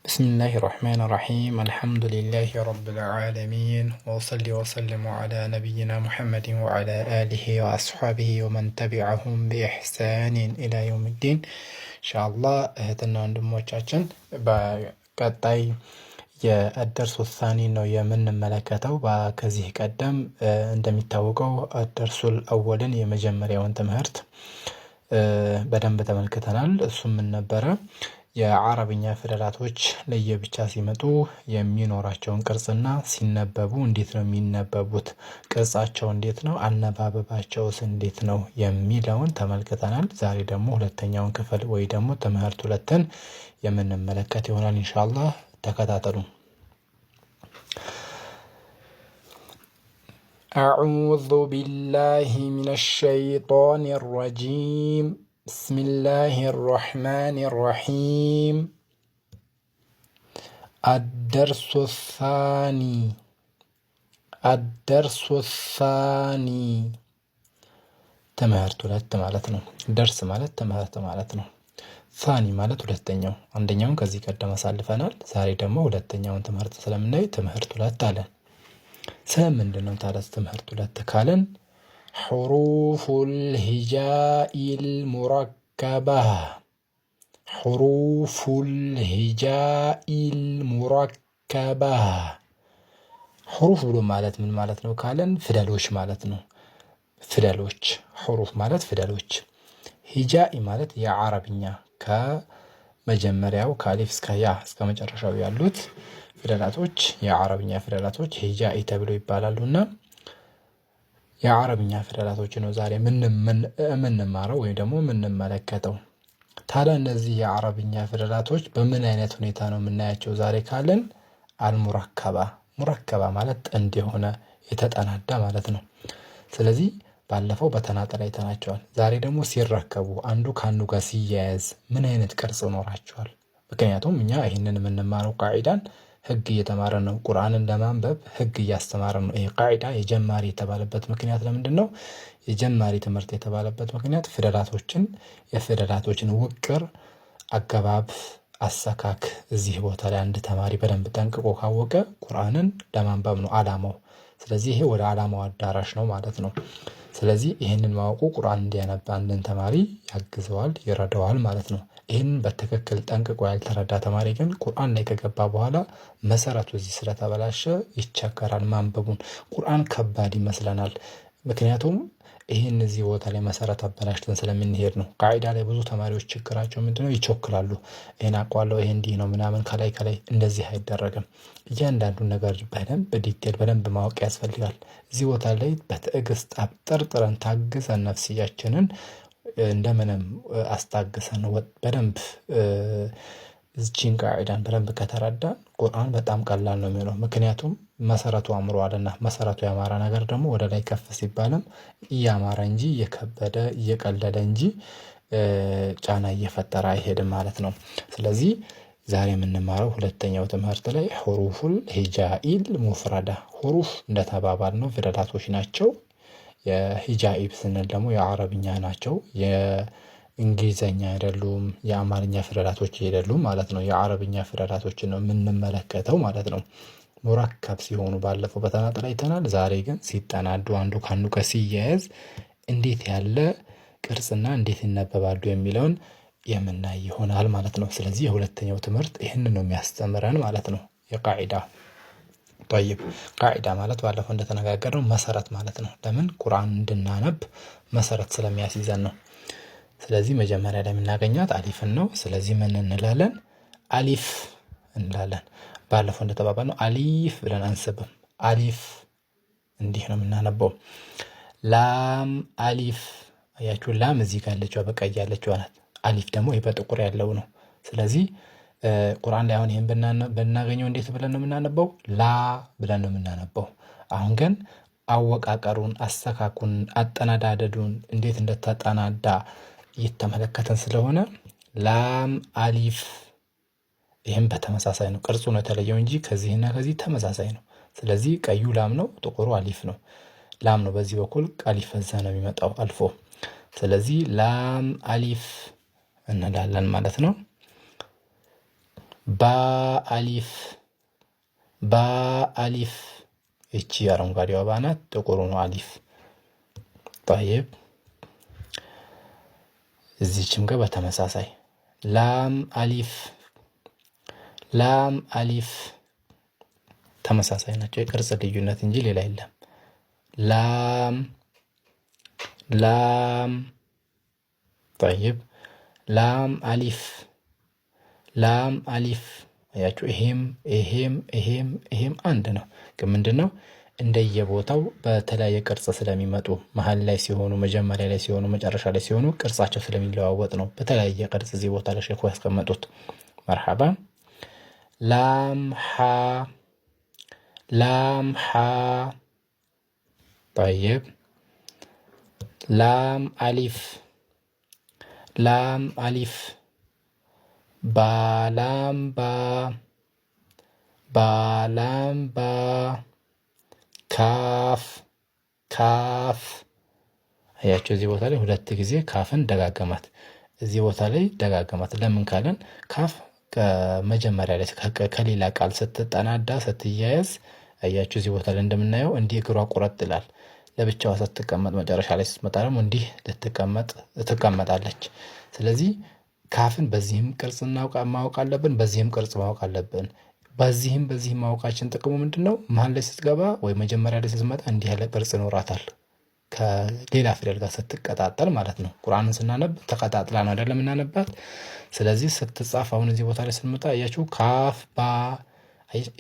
بسم الله الرحمن الرحيم الحمد لله رب العالمين وصلي وسلم على نبينا محمد وعلى آله وأصحابه ومن تبعهم بإحسان إلى يوم الدين إن شاء الله እህትና ወንድሞቻችን በቀጣይ የደርሱ الثاني ነው የምንመለከተው። ከዚህ ቀደም እንደሚታወቀው ደርሱል አወልን የመጀመሪያውን ትምህርት በደንብ ተመልክተናል። እሱም ምን ነበረ? የአረብኛ ፊደላቶች ለየብቻ ሲመጡ የሚኖራቸውን ቅርጽና ሲነበቡ እንዴት ነው የሚነበቡት፣ ቅርጻቸው እንዴት ነው፣ አነባበባቸውስ እንዴት ነው የሚለውን ተመልክተናል። ዛሬ ደግሞ ሁለተኛውን ክፍል ወይ ደግሞ ትምህርት ሁለትን የምንመለከት ይሆናል። ኢንሻአላህ ተከታተሉ። أعوذ بالله من الشيطان الرجيم بسم الله الرحمن الرحيم الدرس الثاني ትምህርት ሁለት ማለት ነው። ደርስ ማለት ትምህርት ማለት ነው። ثاني ማለት ሁለተኛው። አንደኛውን ከዚህ ቀደም አሳልፈናል። ዛሬ ደግሞ ሁለተኛውን ትምህርት ስለምናይ ትምህርት ሁለት አለን። ስለምንድን ነው ታዲያ ትምህርት ሁለት ካለን? حروف الهجاء المركبة حروف الهجاء المركبة حروف ብሎ ማለት ምን ማለት ነው ካለን? ፊደሎች ማለት ነው። ፊደሎች حروف ማለት ፊደሎች። ሂጃኢ ማለት የአረብኛ ከመጀመሪያው ከአሊፍ እስከ ያ እስከ መጨረሻው ያሉት ፊደላቶች የአረብኛ ፊደላቶች ሂጃኢ ተብሎ ይባላሉና የአረብኛ ፊደላቶች ነው ዛሬ የምንማረው ወይም ደግሞ የምንመለከተው። ታዲያ እነዚህ የአረብኛ ፊደላቶች በምን አይነት ሁኔታ ነው የምናያቸው ዛሬ ካለን? አልሙረከባ ሙረከባ ማለት ጥንድ የሆነ የተጠናዳ ማለት ነው። ስለዚህ ባለፈው በተናጠል አይተናቸዋል። ዛሬ ደግሞ ሲረከቡ አንዱ ከአንዱ ጋር ሲያያዝ ምን አይነት ቅርጽ ይኖራቸዋል? ምክንያቱም እኛ ይህንን የምንማረው ቃዒዳን ህግ እየተማረን ነው። ቁርአንን ለማንበብ ህግ እያስተማረን ነው። ይሄ ቃዒዳ የጀማሪ የተባለበት ምክንያት ለምንድን ነው? የጀማሪ ትምህርት የተባለበት ምክንያት የፊደላቶችን ውቅር፣ አገባብ፣ አሰካክ እዚህ ቦታ ላይ አንድ ተማሪ በደንብ ጠንቅቆ ካወቀ ቁርአንን ለማንበብ ነው አላማው። ስለዚህ ይሄ ወደ አላማው አዳራሽ ነው ማለት ነው። ስለዚህ ይህንን ማወቁ ቁርአን እንዲያነብ አንድን ተማሪ ያግዘዋል፣ ይረዳዋል ማለት ነው። ይህንን በትክክል ጠንቅቆ ያልተረዳ ተማሪ ግን ቁርአን ላይ ከገባ በኋላ መሰረቱ እዚህ ስለተበላሸ ይቸገራል ማንበቡን። ቁርአን ከባድ ይመስለናል። ምክንያቱም ይህን እዚህ ቦታ ላይ መሰረት አበላሽተን ስለምንሄድ ነው። ቃዒዳ ላይ ብዙ ተማሪዎች ችግራቸው ምንድነው? ይቸኩላሉ። ይሄን አውቀዋለሁ፣ ይሄ እንዲህ ነው ምናምን ከላይ እንደዚህ አይደረግም። እያንዳንዱን ነገር በደንብ ዲቴል በደንብ ማወቅ ያስፈልጋል። እዚህ ቦታ ላይ በትዕግስት አብጠርጥረን ታግሰን ነፍስያችንን እንደምንም አስታግሰን በደንብ እዚህን ቃዒዳን በደንብ ከተረዳን ቁርአን በጣም ቀላል ነው የሚሆነው። ምክንያቱም መሰረቱ አምሯልና መሰረቱ ያማረ ነገር ደግሞ ወደ ላይ ከፍ ሲባልም እያማረ እንጂ እየከበደ እየቀለለ እንጂ ጫና እየፈጠረ አይሄድም ማለት ነው። ስለዚህ ዛሬ የምንማረው ሁለተኛው ትምህርት ላይ ሁሩፉል ሂጃኢል ሙፍረዳ ሁሩፍ እንደተባባል ነው ፊደላቶች ናቸው። የሂጃኢ ስንል ደግሞ የአረብኛ ናቸው። የእንግሊዘኛ አይደሉም፣ የአማርኛ ፊደላቶች አይደሉም ማለት ነው። የአረብኛ ፊደላቶችን ነው የምንመለከተው ማለት ነው። ሙረከብ ሲሆኑ ባለፈው በተናጠል አይተናል። ዛሬ ግን ሲጠናዱ አንዱ ከአንዱ ጋር ሲያያዝ እንዴት ያለ ቅርጽና እንዴት ይነበባሉ የሚለውን የምናይ ይሆናል ማለት ነው። ስለዚህ የሁለተኛው ትምህርት ይህንን ነው የሚያስተምረን ማለት ነው። የቃዒዳ ጠይብ ቃዒዳ ማለት ባለፈው እንደተነጋገርነው መሰረት ማለት ነው። ለምን? ቁርአን እንድናነብ መሰረት ስለሚያስይዘን ነው። ስለዚህ መጀመሪያ ላይ የምናገኛት አሊፍን ነው። ስለዚህ ምን እንላለን? አሊፍ እንላለን። ባለፈው እንደተባባልነው አሊፍ ብለን አንስብም። አሊፍ እንዲህ ነው የምናነበው። ላም አሊፍ አያችሁ፣ ላም እዚህ ጋር ያለችው በቀይ ያለችው ናት። አሊፍ ደግሞ ይሄ በጥቁር ያለው ነው። ስለዚህ ቁርአን ላይ አሁን ይሄን ብናገኘው እንዴት ብለን ነው የምናነበው? ላ ብለን ነው የምናነበው። አሁን ግን አወቃቀሩን፣ አሰካኩን፣ አጠናዳደዱን እንዴት እንደተጠናዳ እየተመለከተን ስለሆነ ላም አሊፍ ይህም በተመሳሳይ ነው። ቅርጹ ነው የተለየው እንጂ ከዚህና ከዚህ ተመሳሳይ ነው። ስለዚህ ቀዩ ላም ነው፣ ጥቁሩ አሊፍ ነው። ላም ነው በዚህ በኩል አሊፍ በዛ ነው የሚመጣው አልፎ። ስለዚህ ላም አሊፍ እንላለን ማለት ነው። በአሊፍ እቺ አረንጓዴዋ ባናት ጥቁሩ ነው አሊፍ። طيب እዚህም ጋር በተመሳሳይ ላም አሊፍ ተመሳሳይ ናቸው። የቅርጽ ልዩነት እንጂ ሌላ የለም። ላም طيب ላም አሊፍ አያችሁ። ይሄም አንድ ነው። ግን ምንድነው እንደየቦታው በተለያየ ቅርጽ ስለሚመጡ መሀል ላይ ሲሆኑ፣ መጀመሪያ ላይ ሲሆኑ፣ መጨረሻ ላይ ሲሆኑ ቅርጻቸው ስለሚለዋወጥ ነው በተለያየ ቅርጽ እዚህ ቦታ ላይ ሼኹ ያስቀመጡት። መርሐባ ላም ሐ طيب ላም አሊፍ ባላም ባ ካፍ አያቸው። እዚህ ቦታ ላይ ሁለት ጊዜ ካፍን ደጋገማት። እዚህ ቦታ ላይ ደጋገማት። ለምን ካለን ካፍ ከመጀመሪያ ላይ ከሌላ ቃል ስትጠናዳ ስትያያዝ አያችሁ። እዚህ ቦታ ላይ እንደምናየው እንዲህ እግሯ ቁረጥ ይላል። ለብቻዋ ስትቀመጥ መጨረሻ ላይ ስትመጣ ደግሞ እንዲህ ትቀመጣለች። ስለዚህ ካፍን በዚህም ቅርጽ ማወቅ አለብን፣ በዚህም ቅርጽ ማወቅ አለብን። በዚህም ማወቃችን ጥቅሙ ምንድነው? መሀል ላይ ስትገባ ወይ መጀመሪያ ላይ ስትመጣ እንዲህ ያለ ቅርጽ ይኖራታል። ከሌላ ፊደል ጋር ስትቀጣጠል ማለት ነው። ቁርአንን ስናነብ ተቀጣጥላ ነው አይደለም የምናነባት። ስለዚህ ስትጻፍ አሁን እዚህ ቦታ ላይ ስንመጣ አያችሁ ካፍ ባ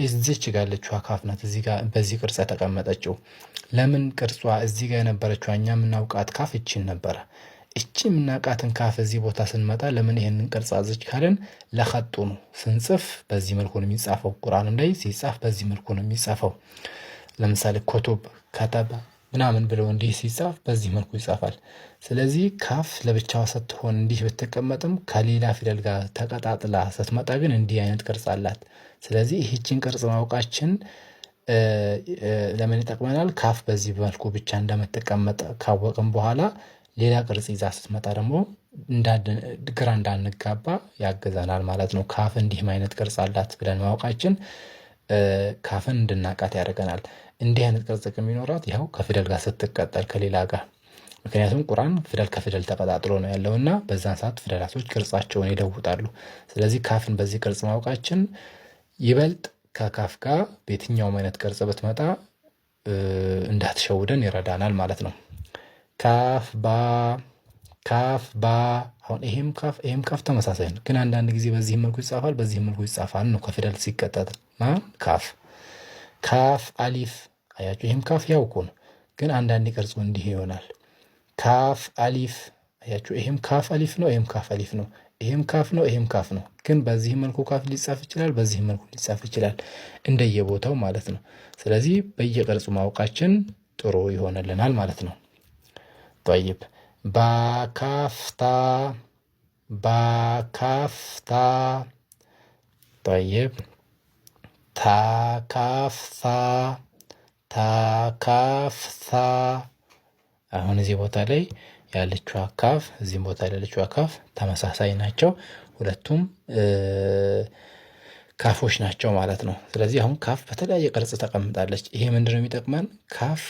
እዚች ጋር ያለችው ካፍ ናት። እዚህ ጋር በዚህ ቅርጽ የተቀመጠችው ለምን ቅርጿ እዚህ ጋር የነበረችው እኛ የምናውቃት ካፍ እቺን ነበረ። እቺ የምናውቃትን ካፍ እዚህ ቦታ ስንመጣ ለምን ይሄንን ቅርጽ አዘች ካለን ለኸጡ ነው። ስንጽፍ በዚህ መልኩ ነው የሚጻፈው። ቁርአንም ላይ ሲጻፍ በዚህ መልኩ ነው የሚጻፈው። ለምሳሌ ኩቱብ ከተበ ምናምን ብለው እንዲህ ሲጻፍ በዚህ መልኩ ይጻፋል። ስለዚህ ካፍ ለብቻዋ ስትሆን እንዲህ ብትቀመጥም ከሌላ ፊደል ጋር ተቀጣጥላ ስትመጣ ግን እንዲህ አይነት ቅርጽ አላት። ስለዚህ ይህችን ቅርጽ ማወቃችን ለምን ይጠቅመናል? ካፍ በዚህ መልኩ ብቻ እንደምትቀመጥ ካወቅም በኋላ ሌላ ቅርጽ ይዛ ስትመጣ ደግሞ ግራ እንዳንጋባ ያግዘናል ማለት ነው። ካፍ እንዲህም አይነት ቅርጽ አላት ብለን ማወቃችን ካፍን እንድናቃት ያደርገናል። እንዲህ አይነት ቅርጽ የሚኖራት ያው ከፊደል ጋር ስትቀጠል ከሌላ ጋር። ምክንያቱም ቁርአን ፊደል ከፊደል ተቀጣጥሎ ነው ያለውና በዛን ሰዓት ፊደላቶች ቅርጻቸውን ይለውጣሉ። ስለዚህ ካፍን በዚህ ቅርጽ ማወቃችን ይበልጥ ከካፍ ጋር በየትኛውም አይነት ቅርጽ ብትመጣ እንዳትሸውደን ይረዳናል ማለት ነው። ካፍ ባ አሁን ይሄም ካፍ ተመሳሳይ ነው። ግን አንዳንድ ጊዜ በዚህ መልኩ ይጻፋል፣ በዚህ መልኩ ይጻፋል ነው ከፊደል ሲቀጠል ካፍ አሊፍ አያችሁ። ይሄም ካፍ ያው እኮ ነው፣ ግን አንዳንድ ቅርጹ እንዲህ ይሆናል። ካፍ አሊፍ አያችሁ። ይሄም ካፍ አሊፍ ነው፣ ይሄም ካፍ አሊፍ ነው። ይሄም ካፍ ነው፣ ይሄም ካፍ ነው። ግን በዚህ መልኩ ካፍ ሊጻፍ ይችላል፣ በዚህ መልኩ ሊጻፍ ይችላል፣ እንደየቦታው ማለት ነው። ስለዚህ በየቅርጹ ማወቃችን ጥሩ ይሆንልናል ማለት ነው። طيب ባካፍታ طيب ታካፍታ አሁን እዚህ ቦታ ላይ ያለችው ካፍ እዚህም ቦታ ላይ ያለችው ካፍ ተመሳሳይ ናቸው። ሁለቱም ካፎች ናቸው ማለት ነው። ስለዚህ አሁን ካፍ በተለያየ ቅርጽ ተቀምጣለች። ይሄ ምንድነው የሚጠቅመን? ካፍ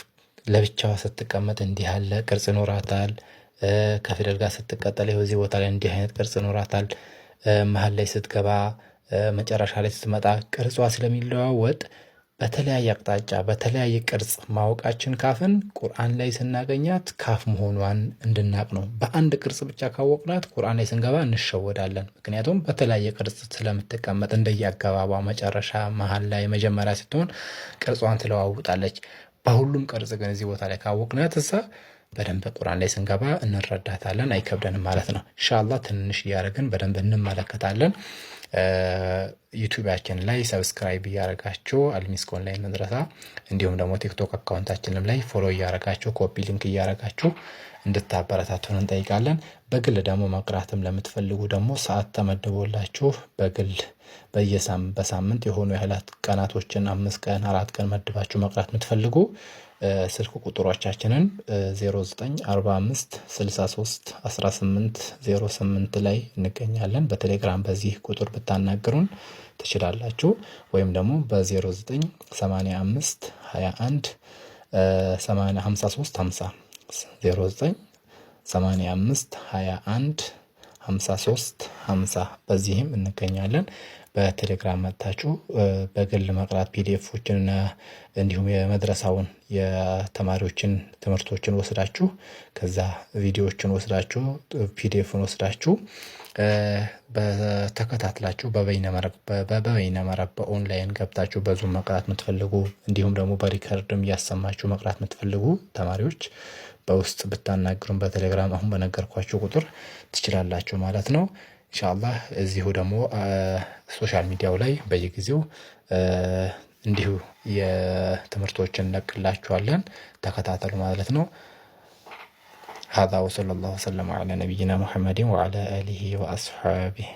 ለብቻዋ ስትቀመጥ እንዲህ ያለ ቅርጽ ይኖራታል። ከፊደል ጋር ስትቀጠል ይኸው እዚህ ቦታ ላይ እንዲህ አይነት ቅርጽ ይኖራታል። መሀል ላይ ስትገባ፣ መጨረሻ ላይ ስትመጣ ቅርጿ ስለሚለዋወጥ በተለያየ አቅጣጫ በተለያየ ቅርጽ ማወቃችን ካፍን ቁርአን ላይ ስናገኛት ካፍ መሆኗን እንድናቅ ነው። በአንድ ቅርጽ ብቻ ካወቅናት ቁርአን ላይ ስንገባ እንሸወዳለን። ምክንያቱም በተለያየ ቅርጽ ስለምትቀመጥ እንደየአገባቧ መጨረሻ፣ መሀል ላይ፣ መጀመሪያ ስትሆን ቅርጿን ትለዋውጣለች። በሁሉም ቅርጽ ግን እዚህ ቦታ ላይ ካወቅናት እዛ በደንብ ቁርአን ላይ ስንገባ እንረዳታለን፣ አይከብደንም ማለት ነው። ኢንሻአላህ ትንሽ እያደረግን በደንብ እንመለከታለን። ዩቲዩባችን ላይ ሰብስክራይብ እያደረጋችሁ አልሚስክ ኦንላይን መድረሳ እንዲሁም ደግሞ ቲክቶክ አካውንታችንም ላይ ፎሎ እያደረጋችሁ ኮፒ ሊንክ እያደረጋችሁ እንድታበረታቱን እንጠይቃለን። በግል ደግሞ መቅራትም ለምትፈልጉ ደግሞ ሰዓት ተመድቦላችሁ በግል በሳምንት የሆኑ ያህላት ቀናቶችን 5 ቀን 4 ቀን መድባችሁ መቅራት የምትፈልጉ ስልክ ቁጥሮቻችንን 0945631808 ላይ እንገኛለን። በቴሌግራም በዚህ ቁጥር ብታናግሩን ትችላላችሁ። ወይም ደግሞ በ0985 21 53 50 0985 21 53 50 በዚህም እንገኛለን። በቴሌግራም መጥታችሁ በግል መቅራት ፒዲኤፎችን እንዲሁም የመድረሳውን የተማሪዎችን ትምህርቶችን ወስዳችሁ ከዛ ቪዲዮዎችን ወስዳችሁ ፒዲኤፍን ወስዳችሁ በተከታትላችሁ በበይነ መረብ በኦንላይን ገብታችሁ በዙም መቅራት የምትፈልጉ እንዲሁም ደግሞ በሪከርድም እያሰማችሁ መቅራት የምትፈልጉ ተማሪዎች በውስጥ ብታናግሩን በቴሌግራም አሁን በነገርኳችሁ ቁጥር ትችላላችሁ ማለት ነው። ኢንሻአላህ እዚሁ ደግሞ ሶሻል ሚዲያው ላይ በየጊዜው እንዲሁ የትምህርቶችን እንለቅላችኋለን። ተከታተሉ ማለት ነው። هذا وصلى الله وسلم على نبينا محمد وعلى آله وأصحابه